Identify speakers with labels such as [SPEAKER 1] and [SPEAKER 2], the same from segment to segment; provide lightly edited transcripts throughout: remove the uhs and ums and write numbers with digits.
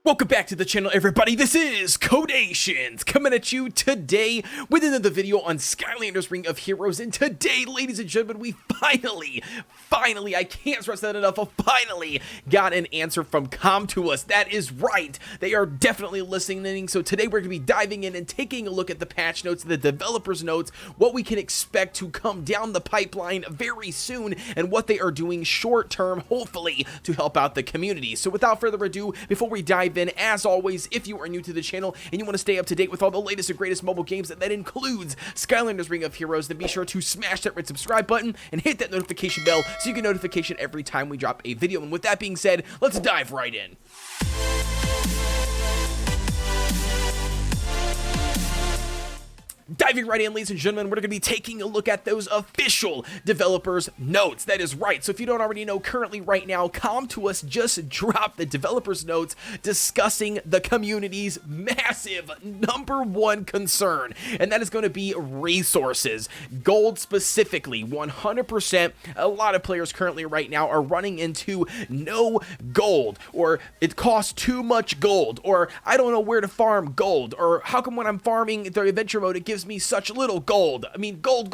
[SPEAKER 1] Welcome back to the channel, everybody. This is Kodeations coming at you today with another video on Skylanders Ring of Heroes. And today, ladies and gentlemen, we finally, I can't stress that enough, finally got an answer from Com2Us. That is right. They are definitely listening. So today we're going to be diving in and taking a look at the patch notes, the developers notes, what we can expect to come down the pipeline very soon, and what they are doing short term, hopefully, to help out the community. So without further ado, before we dive in, as always, if you are new to the channel and you want to stay up to date with all the latest and greatest mobile games, that includes Skylanders Ring of Heroes, then be sure to smash that red subscribe button and hit that notification bell so you get notification every time we drop a video. And with that being said, let's dive right in. Diving right in, ladies and gentlemen, we're going to be taking a look at those official developers notes. That is right. So if you don't already know, currently right now, Com2Us just dropped the developers notes discussing the community's massive #1 concern, and that is going to be resources. Gold specifically, 100%. A lot of players currently right now are running into no gold, or it costs too much gold, or I don't know where to farm gold, or how come when I'm farming the adventure mode, it gives me such little gold. I mean, gold.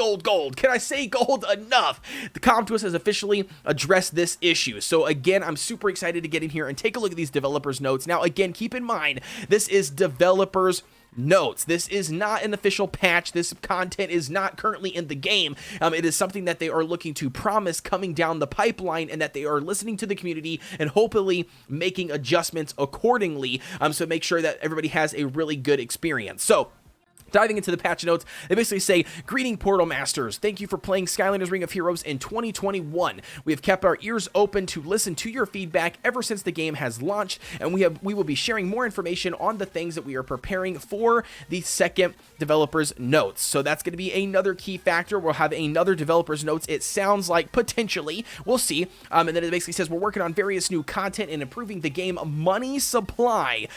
[SPEAKER 1] Can I say gold enough? The Com2Us has officially addressed this issue. So again, I'm super excited to get in here and take a look at these developers notes. Now, again, keep in mind, this is developers notes. This is not an official patch. This content is not currently in the game. It is something that they are looking to promise coming down the pipeline, and that they are listening to the community and hopefully making adjustments accordingly. So make sure that everybody has a really good experience. So diving into the patch notes, they basically say, "Greeting Portal Masters. Thank you for playing Skylanders Ring of Heroes in 2021. We have kept our ears open to listen to your feedback ever since the game has launched, and we will be sharing more information on the things that we are preparing for the second developers notes." So that's going to be another key factor. We'll have another developers notes, it sounds like, potentially. We'll see. And then it basically says, "We're working on various new content and improving the game money supply,"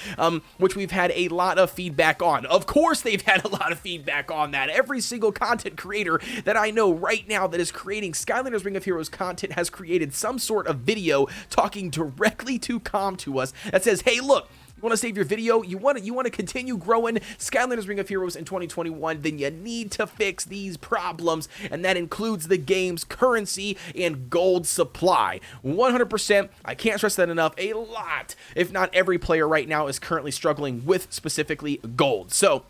[SPEAKER 1] which we've had a lot of feedback on. Of course, they've had a lot of feedback on that. Every single content creator that I know right now that is creating Skylanders Ring of Heroes content has created some sort of video talking directly to Com2Us that says, "Hey, look, you want to save your video? You want to continue growing Skylanders Ring of Heroes in 2021? Then you need to fix these problems, and that includes the game's currency and gold supply." 100%. I can't stress that enough. A lot, if not every player right now, is currently struggling with specifically gold. So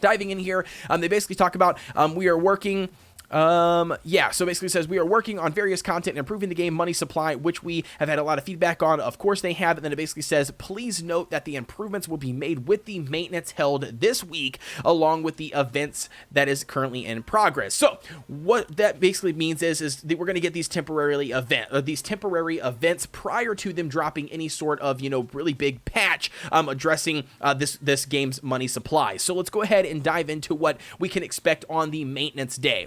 [SPEAKER 1] diving in here, they basically talk about we are working. So basically it says, "We are working on various content and improving the game money supply, which we have had a lot of feedback on." Of course they have. And then it basically says, "Please note that the improvements will be made with the maintenance held this week, along with the events that is currently in progress." So what that basically means is that we're going to get these temporary events prior to them dropping any sort of, really big patch addressing this game's money supply. So let's go ahead and dive into what we can expect on the maintenance day.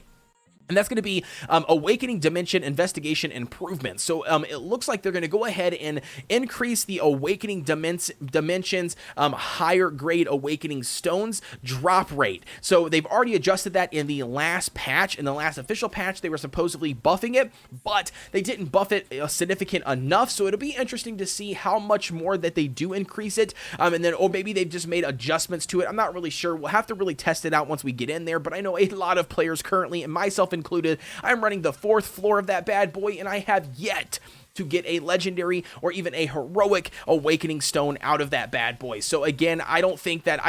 [SPEAKER 1] And that's going to be Awakening Dimension Investigation Improvements. So it looks like they're going to go ahead and increase the Awakening Dimensions higher grade Awakening Stones drop rate. So they've already adjusted that in the last patch. In the last official patch, they were supposedly buffing it, but they didn't buff it significant enough. So it'll be interesting to see how much more that they do increase it. And then, or maybe they've just made adjustments to it. I'm not really sure. We'll have to really test it out once we get in there. But I know a lot of players currently, and myself included, I'm running the 4th floor of that bad boy, and I have yet to get a legendary or even a heroic Awakening Stone out of that bad boy. So again, I don't think that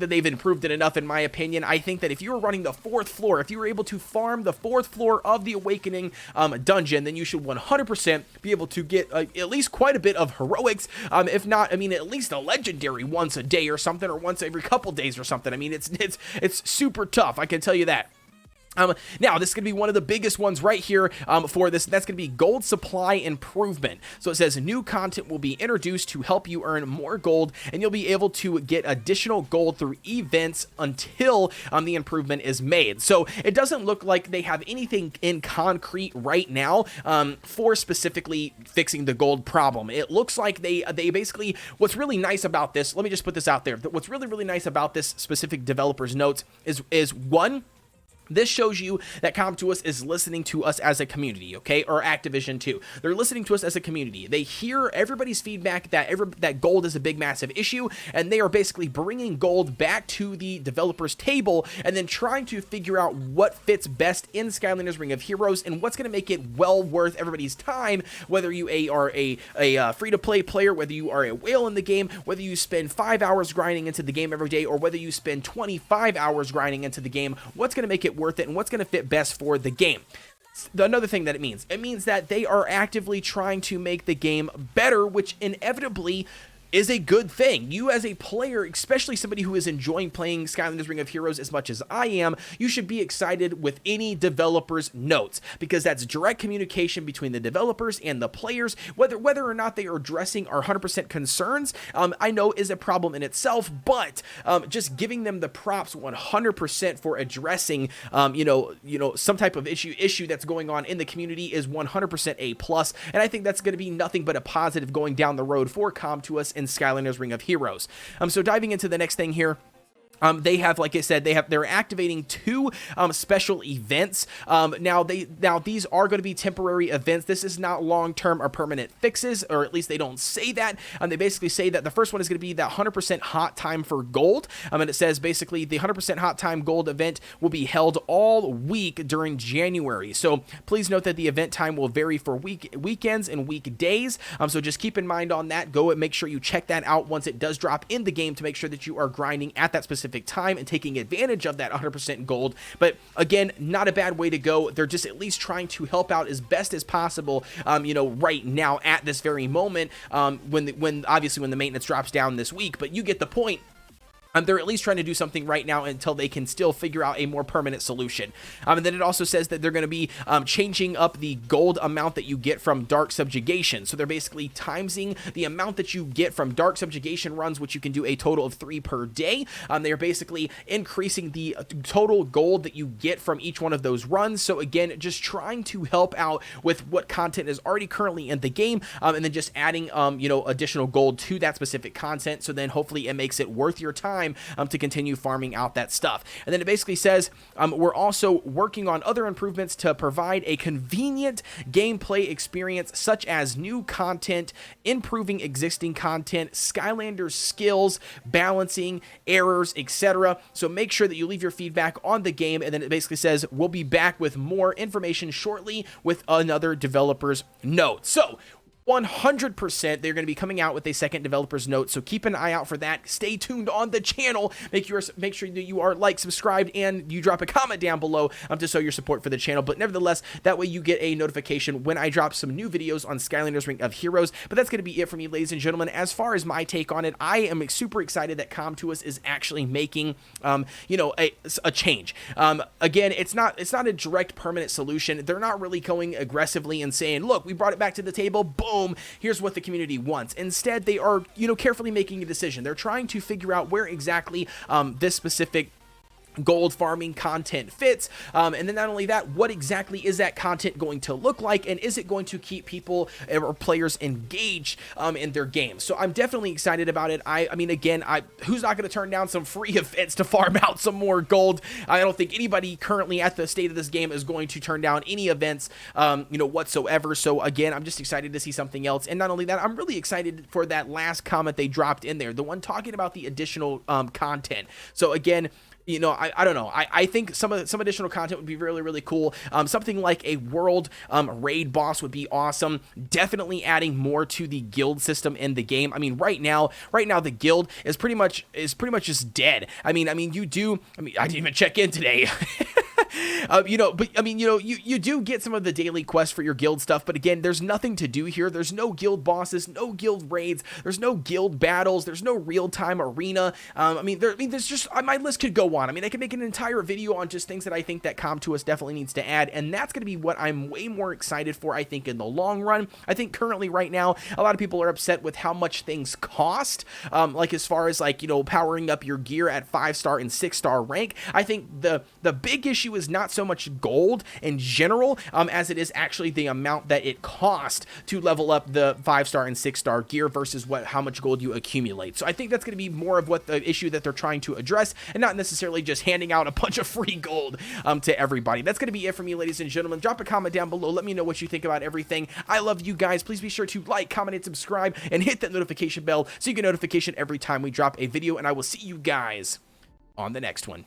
[SPEAKER 1] they've improved it enough, in my opinion. I think that if you were running the 4th floor, if you were able to farm the 4th floor of the Awakening dungeon, then you should 100% be able to get at least quite a bit of heroics. If not, I mean, at least a legendary once a day or something, or once every couple days or something. I mean, it's super tough, I can tell you that. Now, this is going to be one of the biggest ones right here for this. That's going to be gold supply improvement. So it says, "New content will be introduced to help you earn more gold, and you'll be able to get additional gold through events until the improvement is made." So it doesn't look like they have anything in concrete right now for specifically fixing the gold problem. It looks like they basically, what's really nice about this, let me just put this out there. What's really nice about this specific developer's notes is one, This shows you that Com2uS is listening to us as a community, okay? Or Activision too. They're listening to us as a community. They hear everybody's feedback that gold is a big, massive issue, and they are basically bringing gold back to the developers' table and then trying to figure out what fits best in Skylanders Ring of Heroes and what's going to make it well worth everybody's time, whether you are a free-to-play player, whether you are a whale in the game, whether you spend 5 hours grinding into the game every day, or whether you spend 25 hours grinding into the game. What's going to make it worth it and what's going to fit best for the game. Another thing that it means that they are actively trying to make the game better, which inevitably is a good thing. You as a player, especially somebody who is enjoying playing Skylanders Ring of Heroes as much as I am, you should be excited with any developer's notes, because that's direct communication between the developers and the players. Whether or not they are addressing our 100% concerns, I know is a problem in itself, but just giving them the props 100% for addressing, some type of issue that's going on in the community is 100% a plus, and I think that's going to be nothing but a positive going down the road for Com2uS in Skylanders Ring of Heroes. So diving into the next thing here, they have, like I said, they're activating 2 special events. Now these are going to be temporary events. This is not long-term or permanent fixes, or at least they don't say that. They basically say that the first one is going to be that 100% hot time for gold. And it says basically the 100% hot time gold event will be held all week during January. So please note that the event time will vary for weekends and weekdays. So just keep in mind on that. Go and make sure you check that out once it does drop in the game to make sure that you are grinding at that specific time and taking advantage of that 100% gold. But again, not a bad way to go. They're just at least trying to help out as best as possible, right now at this very moment, when obviously when the maintenance drops down this week, but you get the point. They're at least trying to do something right now until they can still figure out a more permanent solution. And then it also says that they're going to be changing up the gold amount that you get from Dark Subjugation. So they're basically timesing the amount that you get from Dark Subjugation runs, which you can do a total of 3 per day. They're basically increasing the total gold that you get from each one of those runs. So again, just trying to help out with what content is already currently in the game, and then just adding, additional gold to that specific content. So then hopefully it makes it worth your time to continue farming out that stuff. And then it basically says we're also working on other improvements to provide a convenient gameplay experience, such as new content, improving existing content, Skylanders skills, balancing, errors, etc. So make sure that you leave your feedback on the game, and then it basically says we'll be back with more information shortly with another developer's note. So 100% they're going to be coming out with a second developer's note, so keep an eye out for that. Stay tuned on the channel. Make sure that you are subscribed, and you drop a comment down below to show your support for the channel. But nevertheless, that way you get a notification when I drop some new videos on Skylanders Ring of Heroes. But that's going to be it for me, ladies and gentlemen. As far as my take on it, I am super excited that Com2uS is actually making a change. Again, it's not a direct permanent solution. They're not really going aggressively and saying, look, we brought it back to the table, boom, here's what the community wants. Instead, they are, carefully making a decision. They're trying to figure out where exactly this specific gold farming content fits, and then not only that, what exactly is that content going to look like, and is it going to keep people or players engaged in their games? So I'm definitely excited about it. I mean, again, who's not going to turn down some free events to farm out some more gold? I don't think anybody currently at the state of this game is going to turn down any events, whatsoever. So again, I'm just excited to see something else. And not only that, I'm really excited for that last comment they dropped in there, the one talking about the additional content. So again, I don't know. I think some additional content would be really, really cool. Something like a world raid boss would be awesome. Definitely adding more to the guild system in the game. I mean, right now the guild is pretty much just dead. I didn't even check in today. You do get some of the daily quests for your guild stuff, but again, there's nothing to do here. There's no guild bosses, no guild raids, there's no guild battles, there's no real-time arena. There's just, my list could go on. I could make an entire video on just things that I think that Com2uS definitely needs to add, and that's going to be what I'm way more excited for, I think, in the long run. I think currently, right now, a lot of people are upset with how much things cost, as far as, powering up your gear at 5-star and 6-star rank. I think the big issue is is not so much gold in general as it is actually the amount that it cost to level up the 5-star and 6-star gear versus how much gold you accumulate. So I think that's going to be more of what the issue that they're trying to address, and not necessarily just handing out a bunch of free gold to everybody. That's going to be it for me, ladies and gentlemen. Drop a comment down below. Let me know what you think about everything. I love you guys. Please be sure to like, comment, and subscribe, and hit that notification bell so you get notification every time we drop a video, and I will see you guys on the next one.